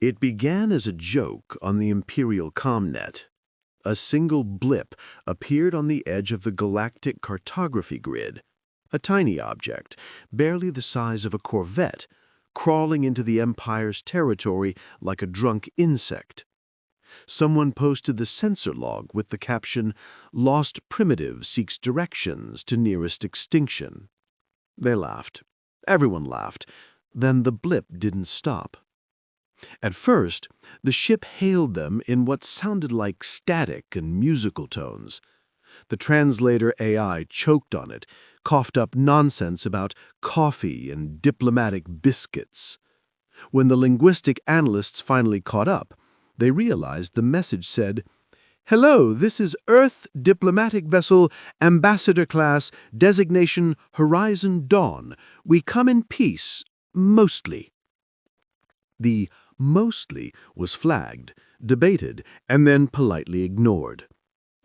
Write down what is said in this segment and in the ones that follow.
It began as a joke on the Imperial ComNet. A single blip appeared on the edge of the galactic cartography grid, a tiny object, barely the size of a corvette, crawling into the Empire's territory like a drunk insect. Someone posted the sensor log with the caption, "Lost Primitive seeks directions to nearest extinction." They laughed. Everyone laughed. Then the blip didn't stop. At first, the ship hailed them in what sounded like static and musical tones. The translator AI choked on it, coughed up nonsense about coffee and diplomatic biscuits. When the linguistic analysts finally caught up, they realized the message said, "Hello, this is Earth Diplomatic Vessel Ambassador Class, designation Horizon Dawn. We come in peace, mostly." The "mostly" was flagged, debated, and then politely ignored.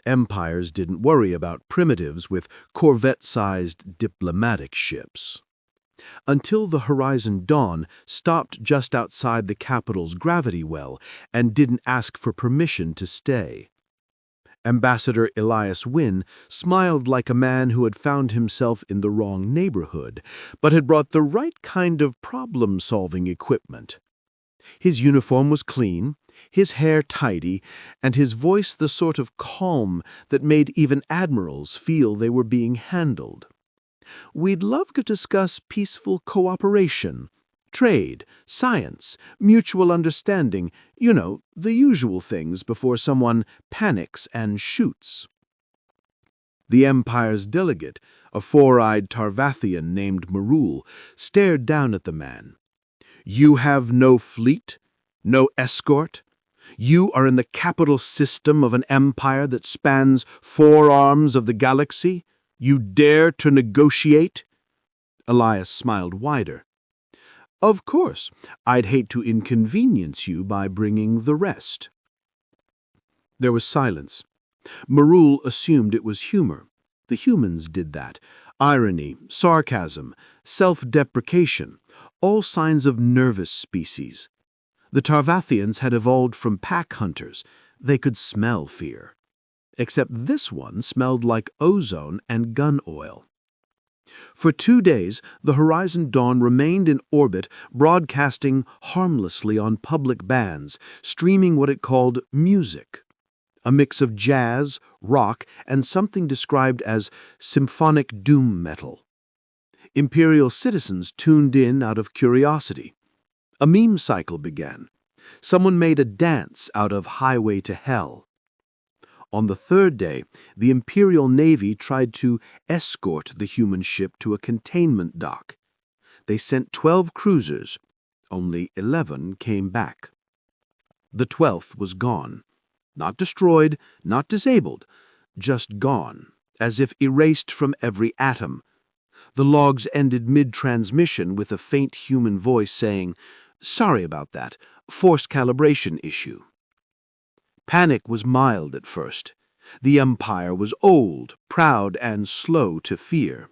Empires didn't worry about primitives with corvette-sized diplomatic ships. Until the Horizon Dawn stopped just outside the capital's gravity well and didn't ask for permission to stay. Ambassador Elias Wynne smiled like a man who had found himself in the wrong neighborhood, but had brought the right kind of problem-solving equipment. His uniform was clean, his hair tidy, and his voice the sort of calm that made even admirals feel they were being handled. "We'd love to discuss peaceful cooperation, trade, science, mutual understanding, the usual things before someone panics and shoots." The Empire's delegate, a four-eyed Tarvathian named Marul, stared down at the man. "You have no fleet, no escort? You are in the capital system of an empire that spans 4 arms of the galaxy? You dare to negotiate?" Elias smiled wider. "Of course, I'd hate to inconvenience you by bringing the rest." There was silence. Marul assumed it was humor. The humans did that. Irony, sarcasm, self-deprecation, all signs of nervous species. The Tarvathians had evolved from pack hunters. They could smell fear. Except this one smelled like ozone and gun oil. For 2 days, the Horizon Dawn remained in orbit, broadcasting harmlessly on public bands, streaming what it called music. A mix of jazz, rock, and something described as symphonic doom metal. Imperial citizens tuned in out of curiosity. A meme cycle began. Someone made a dance out of Highway to Hell. On the 3rd day, the Imperial Navy tried to escort the human ship to a containment dock. They sent 12 cruisers. Only 11 came back. The 12th was gone. Not destroyed, not disabled, just gone, as if erased from every atom. The logs ended mid-transmission with a faint human voice saying, "Sorry about that, force calibration issue." Panic was mild at first. The Empire was old, proud, and slow to fear.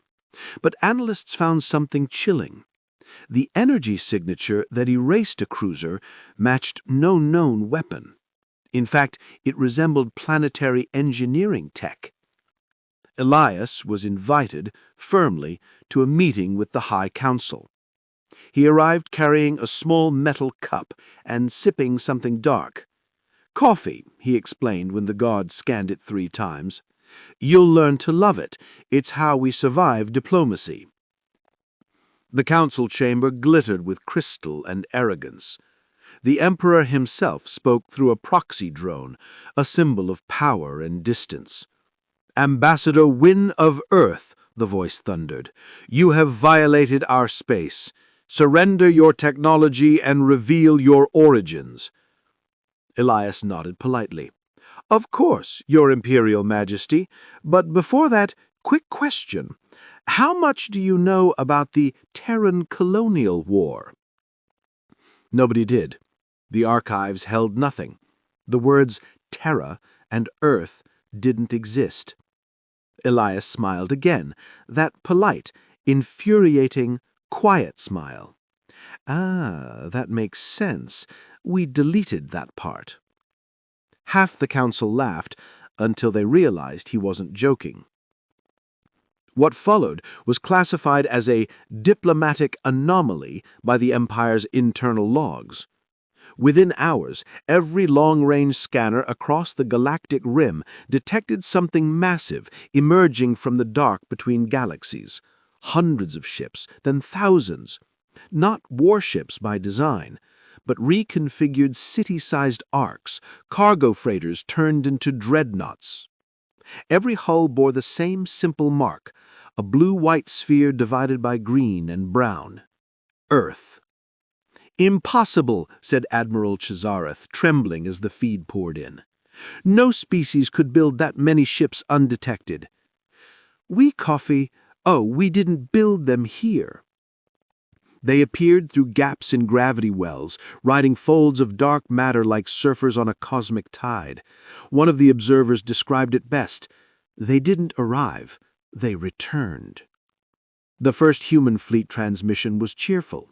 But analysts found something chilling. The energy signature that erased a cruiser matched no known weapon. In fact, it resembled planetary engineering tech. Elias was invited, firmly, to a meeting with the High Council. He arrived carrying a small metal cup and sipping something dark. "Coffee," he explained when the guard scanned it 3 times. "You'll learn to love it. It's how we survive diplomacy." The council chamber glittered with crystal and arrogance. The Emperor himself spoke through a proxy drone, a symbol of power and distance. "Ambassador Wynne of Earth," the voice thundered, "you have violated our space. Surrender your technology and reveal your origins." Elias nodded politely. "Of course, Your Imperial Majesty, but before that, quick question. How much do you know about the Terran Colonial War?" Nobody did. The archives held nothing. The words Terra and Earth didn't exist. Elias smiled again, that polite, infuriating, quiet smile. "Ah, that makes sense. We deleted that part." Half the council laughed until they realized he wasn't joking. What followed was classified as a diplomatic anomaly by the Empire's internal logs. Within hours, every long-range scanner across the galactic rim detected something massive emerging from the dark between galaxies. Hundreds of ships, then thousands. Not warships by design, but reconfigured city-sized arcs, cargo freighters turned into dreadnoughts. Every hull bore the same simple mark, a blue-white sphere divided by green and brown. Earth. "Impossible," said Admiral Chazareth, trembling as the feed poured in. "No species could build that many ships undetected." "We didn't build them here." They appeared through gaps in gravity wells, riding folds of dark matter like surfers on a cosmic tide. One of the observers described it best: "They didn't arrive, they returned." The first human fleet transmission was cheerful.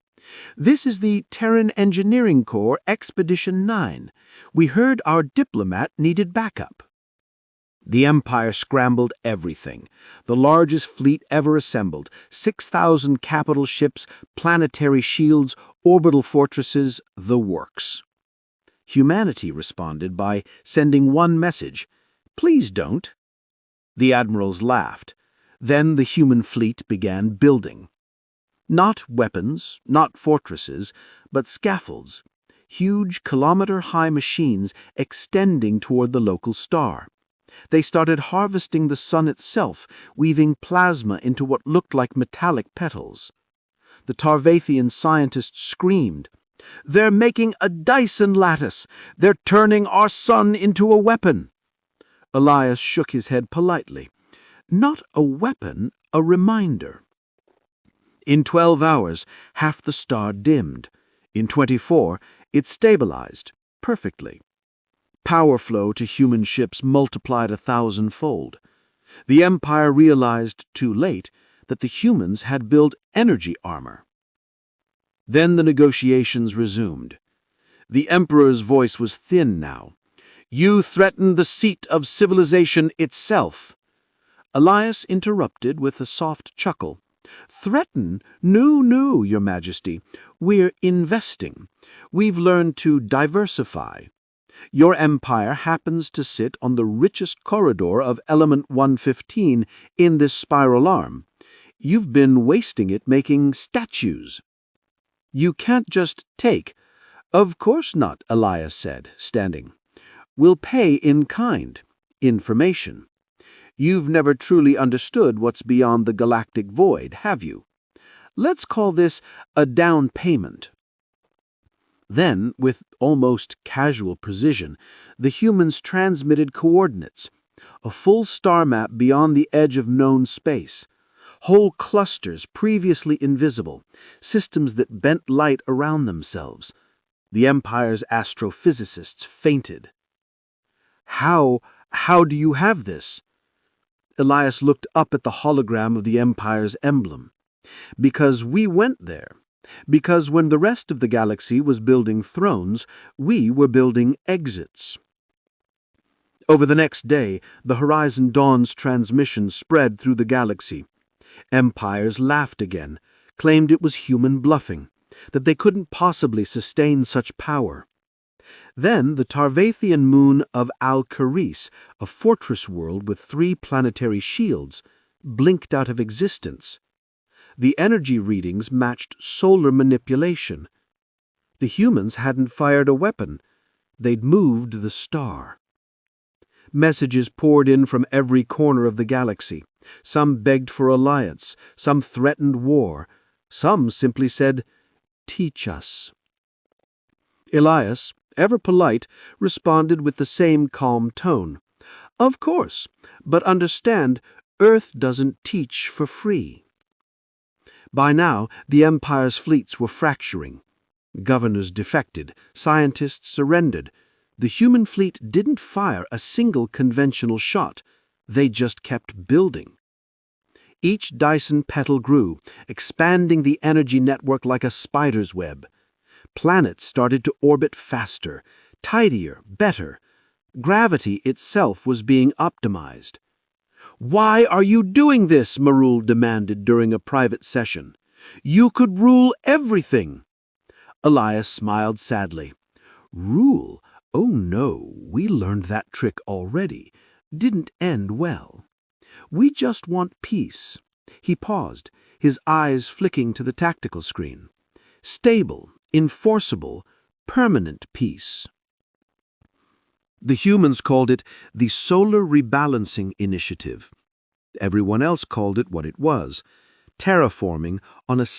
"This is the Terran Engineering Corps Expedition 9. We heard our diplomat needed backup." The Empire scrambled everything. The largest fleet ever assembled, 6,000 capital ships, planetary shields, orbital fortresses, the works. Humanity responded by sending one message: "Please don't." The admirals laughed. Then the human fleet began building. Not weapons, not fortresses, but scaffolds, huge kilometer-high machines extending toward the local star. They started harvesting the sun itself, weaving plasma into what looked like metallic petals. The Tarvathian scientists screamed, "They're making a Dyson lattice! They're turning our sun into a weapon!" Elias shook his head politely. "Not a weapon, a reminder." In 12 hours, half the star dimmed. In 24, it stabilized perfectly. Power flow to human ships multiplied 1,000-fold. The Empire realized, too late, that the humans had built energy armor. Then the negotiations resumed. The Emperor's voice was thin now. "You threaten the seat of civilization itself." Elias interrupted with a soft chuckle. "Threaten? No, Your Majesty. We're investing. We've learned to diversify. Your empire happens to sit on the richest corridor of element 115 in this spiral arm. You've been wasting it making statues. You can't just take." "Of course not," Elias said, standing. "We'll pay in kind, information. You've never truly understood what's beyond the galactic void, have you? Let's call this a down payment." Then, with almost casual precision, the humans transmitted coordinates, a full star map beyond the edge of known space, whole clusters previously invisible, systems that bent light around themselves. The Empire's astrophysicists fainted. How do you have this?" Elias looked up at the hologram of the Empire's emblem. "Because we went there. Because when the rest of the galaxy was building thrones, we were building exits." Over the next day, the Horizon Dawn's transmission spread through the galaxy. Empires laughed again, claimed it was human bluffing, that they couldn't possibly sustain such power. Then the Tarvathian moon of Al-Kharis, a fortress world with 3 planetary shields, blinked out of existence. The energy readings matched solar manipulation. The humans hadn't fired a weapon. They'd moved the star. Messages poured in from every corner of the galaxy. Some begged for alliance, some threatened war, some simply said, "Teach us." Elias, ever polite, responded with the same calm tone. "Of course, but understand, Earth doesn't teach for free." By now, the Empire's fleets were fracturing. Governors defected, scientists surrendered. The human fleet didn't fire a single conventional shot. They just kept building. Each Dyson petal grew, expanding the energy network like a spider's web. Planets started to orbit faster, tidier, better. Gravity itself was being optimized. "Why are you doing this?" Marul demanded during a private session. "You could rule everything." Elias smiled sadly. "Rule? Oh no, we learned that trick already. Didn't end well. We just want peace." He paused, his eyes flicking to the tactical screen. "Stable, enforceable, permanent peace." The humans called it the Solar Rebalancing Initiative. Everyone else called it what it was: terraforming on a